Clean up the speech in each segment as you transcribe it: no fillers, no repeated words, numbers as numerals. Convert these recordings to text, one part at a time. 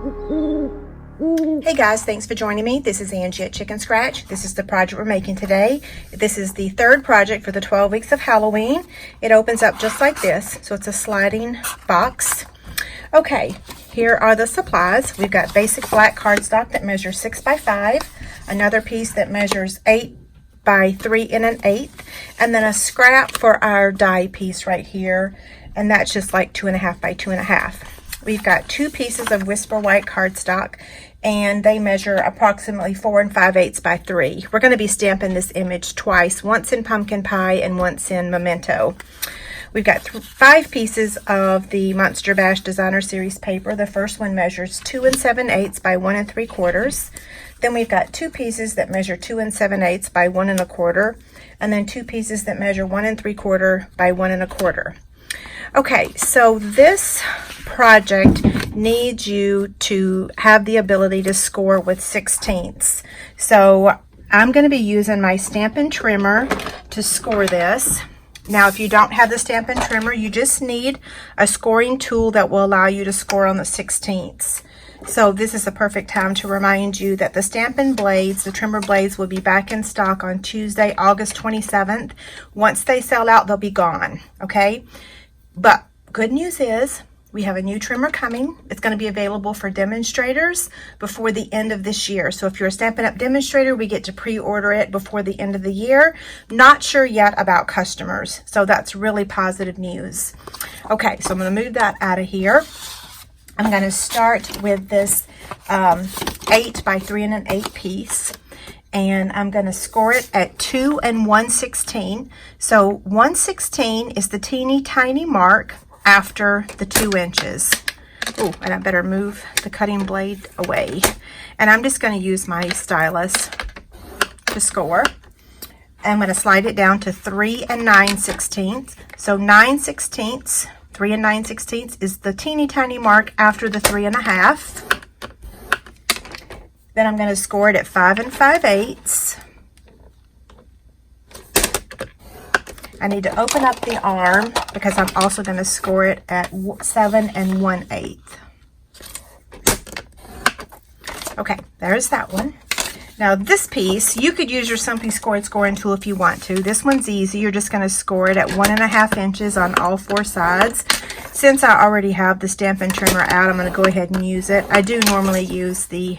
Hey guys, thanks for joining me. This is Angie at ChicnScratch. This is the project we're making today. This is the third project for the 12 weeks of Halloween. It opens up just like this, so it's a sliding box. Okay, here are the supplies. We've got basic black cardstock that measures 6 by 5, another piece that measures 8 by 3 1/8, and then a scrap for our die piece right here, and that's just like 2.5 by 2.5. We've got 2 pieces of Whisper White cardstock, and they measure approximately 4 5/8 by 3. We're going to be stamping this image twice, once in pumpkin pie and once in memento. We've got 5 pieces of the Monster Bash Designer Series paper. The first one measures 2 7/8 by 1 3/4. Then we've got 2 pieces that measure 2 7/8 by 1 1/4, and then 2 pieces that measure 1 3/4 by 1 1/4. Okay, so this project needs you to have the ability to score with 16ths. So I'm going to be using my Stampin' Trimmer to score this. Now, if you don't have the Stampin' Trimmer, you just need a scoring tool that will allow you to score on the 16ths. So this is a perfect time to remind you that the Stampin' blades, the trimmer blades, will be back in stock on Tuesday, August 27th. Once they sell out, they'll be gone, okay? But good news is we have a new trimmer coming. It's going to be available for demonstrators before the end of this year. So if you're a Stampin' Up! Demonstrator, we get to pre-order it before the end of the year. Not sure yet about customers, so that's really positive news. Okay, so I'm going to move that out of here. I'm going to start with this 8 by 3 1/8 piece. And I'm going to score it at 2 1/16. So 1/16 is the teeny tiny mark after the 2 inches. Oh, and I better move the cutting blade away. And I'm just going to use my stylus to score. I'm going to slide it down to 3 9/16. So 9/16, 3 9/16 is the teeny tiny mark after the 3 1/2. Then I'm going to score it at 5 5/8. I need to open up the arm because I'm also going to score it at 7 1/8. Okay, there's that one. Now this piece, you could use your Simply Scored scoring tool if you want to. This one's easy. You're just going to score it at 1 1/2 inches on all 4 sides. Since I already have the Stampin' Trimmer out, I'm going to go ahead and use it. I do normally use the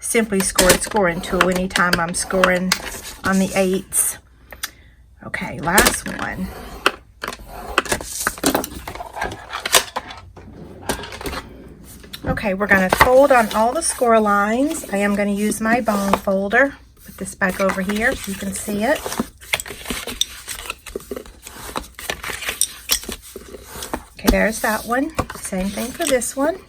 Simply Scored scoring tool anytime I'm scoring on the 8s. Okay, last one. Okay, we're going to fold on all the score lines. I am going to use my bone folder. Put this back over here so you can see it. Okay, there's that one. Same thing for this one.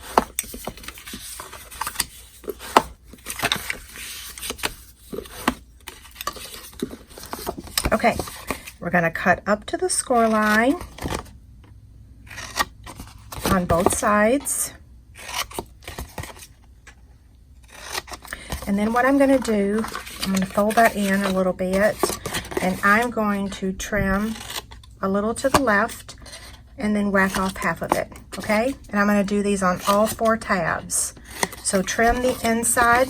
Okay, we're going to cut up to the score line on both sides. And then what I'm going to do, I'm going to fold that in a little bit, and I'm going to trim a little to the left and then whack off half of it, okay? And I'm going to do these on all 4 tabs. So trim the inside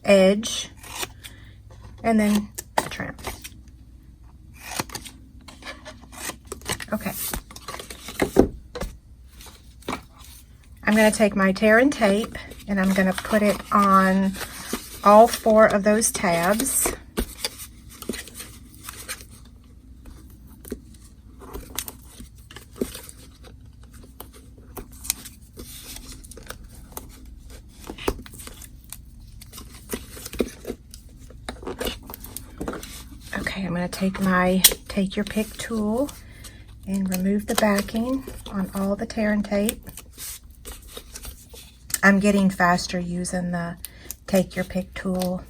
edge and then trim. Okay. I'm going to take my tear and tape and I'm going to put it on all 4 of those tabs. Okay, I'm going to take my Take Your Pick tool and remove the backing on all the tear and tape. I'm getting faster using the Take Your Pick tool.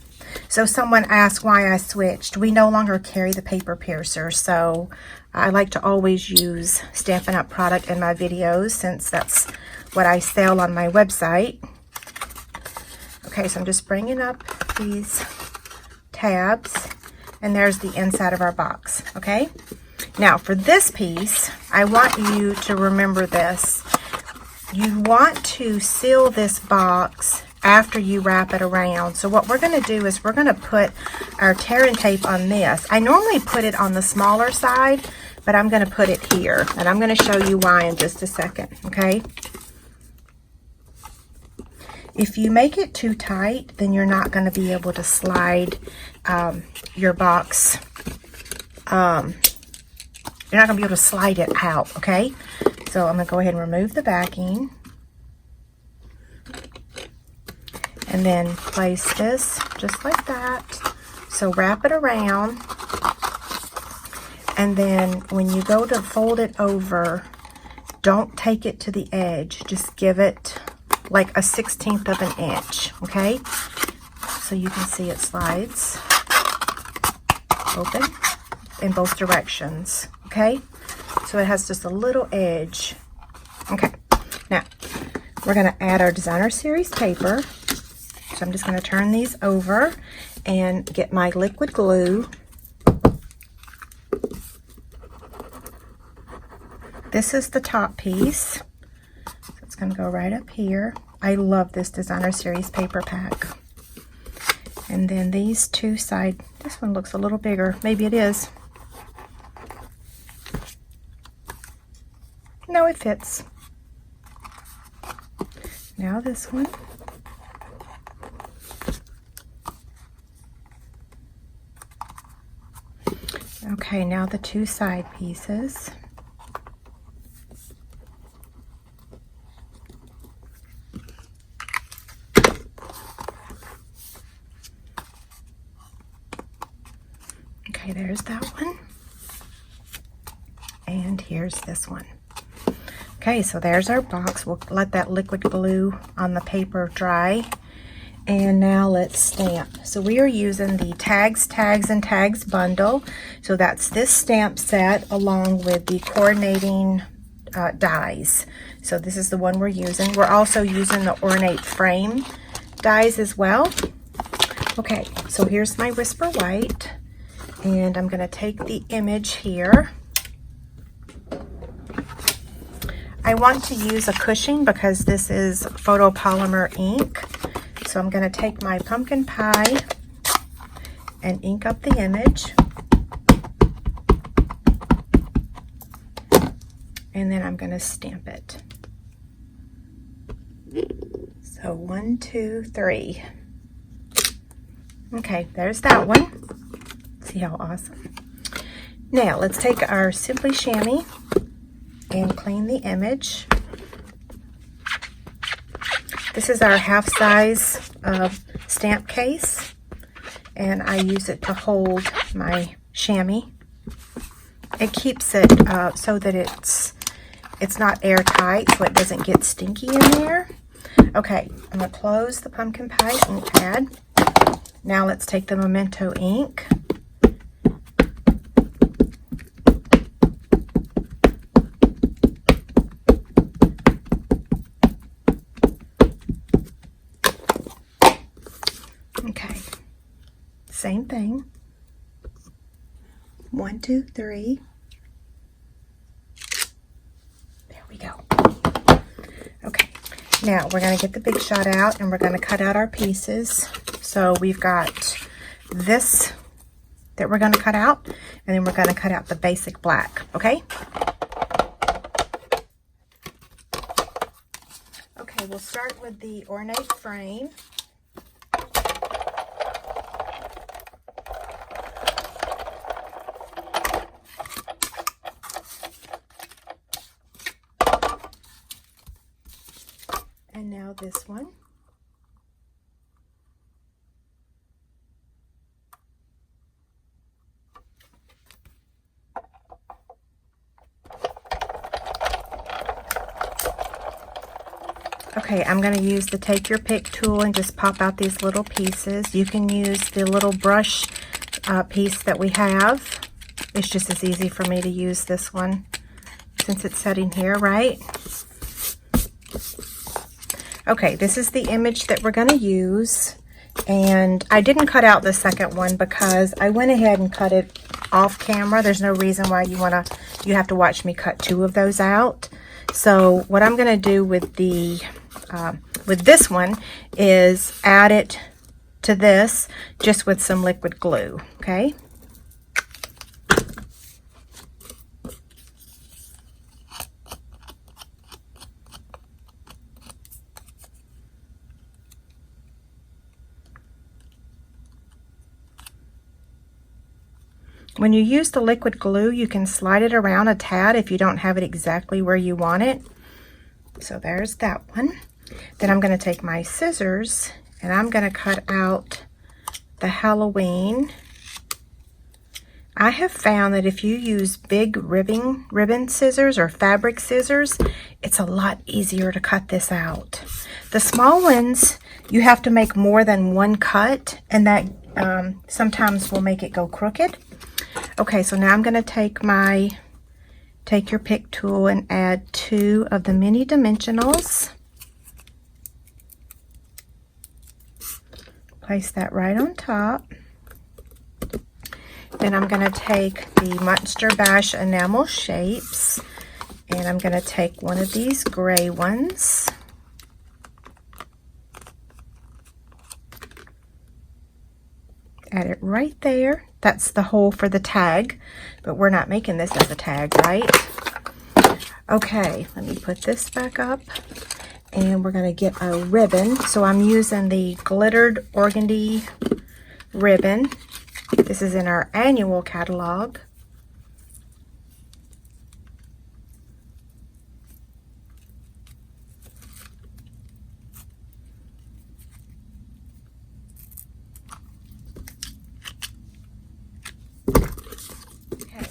So someone asked why I switched. We no longer carry the paper piercer, so I like to always use Stampin' Up! Product in my videos since that's what I sell on my website. Okay, so I'm just bringing up these tabs, and there's the inside of our box, okay? Now for this piece, I want you to remember this. you want to seal this box after you wrap it around. So what we're going to do is we're going to put our tear and tape on this. I normally put it on the smaller side, but I'm going to put it here, and I'm going to show you why in just a second, okay? If you make it too tight, then you're not going to be able to slide your box. You're not going to be able to slide it out, okay? So I'm going to go ahead and remove the backing. And then place this just like that. So wrap it around. And then when you go to fold it over, don't take it to the edge. Just give it like a 1/16 of an inch, okay? So you can see it slides open in both directions, okay? So it has just a little edge. Okay, now we're going to add our designer series paper. So I'm just going to turn these over and get my liquid glue. This is the top piece. So it's going to go right up here. I love this designer series paper pack. And then these two side, this one looks a little bigger. Maybe it is. No, it fits. Now this one. Okay, now the two side pieces. Okay, there's that one. And here's this one. Okay, so there's our box. We'll let that liquid glue on the paper dry. And now let's stamp. So we are using the Tags, and Tags bundle. So that's this stamp set along with the coordinating dies. So this is the one we're using. We're also using the ornate frame dies as well. Okay, so here's my Whisper White. And I'm going to take the image here. I want to use a Cushing because this is photopolymer ink. So I'm going to take my pumpkin pie and ink up the image. And then I'm going to stamp it. So 1, 2, 3. Okay, there's that one. See how awesome. Now let's take our Simply Chamois and clean the image. This is our half size stamp case, and I use it to hold my chamois. It keeps it so that it's not airtight, so it doesn't get stinky in there. Okay, I'm going to close the pumpkin pie ink pad. Now let's take the Memento ink. Okay, same thing. 1, 2, 3. There we go. Okay, now we're going to get the Big Shot out and we're going to cut out our pieces. So we've got this that we're going to cut out, and then we're going to cut out the basic black, okay? Okay, we'll start with the ornate frame. And now this one. Okay, I'm going to use the Take Your Pick tool and just pop out these little pieces. You can use the little brush piece that we have. It's just as easy for me to use this one since it's sitting here, right? Okay, this is the image that we're going to use, and I didn't cut out the second one because I went ahead and cut it off camera. There's no reason why you have to watch me cut 2 of those out. So what I'm going to do with this one is add it to this just with some liquid glue, okay? When you use the liquid glue, you can slide it around a tad if you don't have it exactly where you want it. So there's that one. Then I'm going to take my scissors and I'm going to cut out the Halloween. I have found that if you use big ribbon scissors or fabric scissors, it's a lot easier to cut this out. The small ones, you have to make more than one cut, and that sometimes will make it go crooked. Okay, so now I'm going to take your pick tool and add 2 of the mini dimensionals. Place that right on top. Then I'm going to take the Monster Bash enamel shapes, and I'm going to take one of these gray ones. Add it right there. That's the hole for the tag, but we're not making this as a tag, right? Okay, let me put this back up, and we're going to get a ribbon. So I'm using the glittered organdy ribbon. This is in our annual catalog.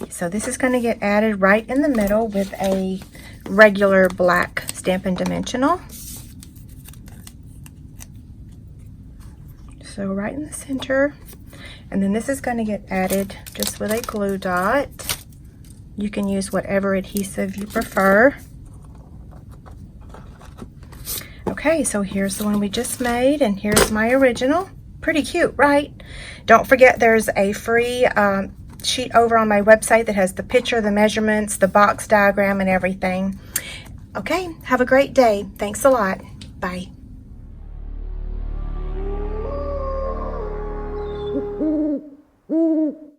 So this is going to get added right in the middle with a regular black Stampin' Dimensional. So right in the center. And then this is going to get added just with a glue dot. You can use whatever adhesive you prefer. Okay, so here's the one we just made, and here's my original. Pretty cute, right? Don't forget there's a free sheet over on my website that has the picture, the measurements, the box diagram, and everything. Okay, have a great day. Thanks a lot. Bye.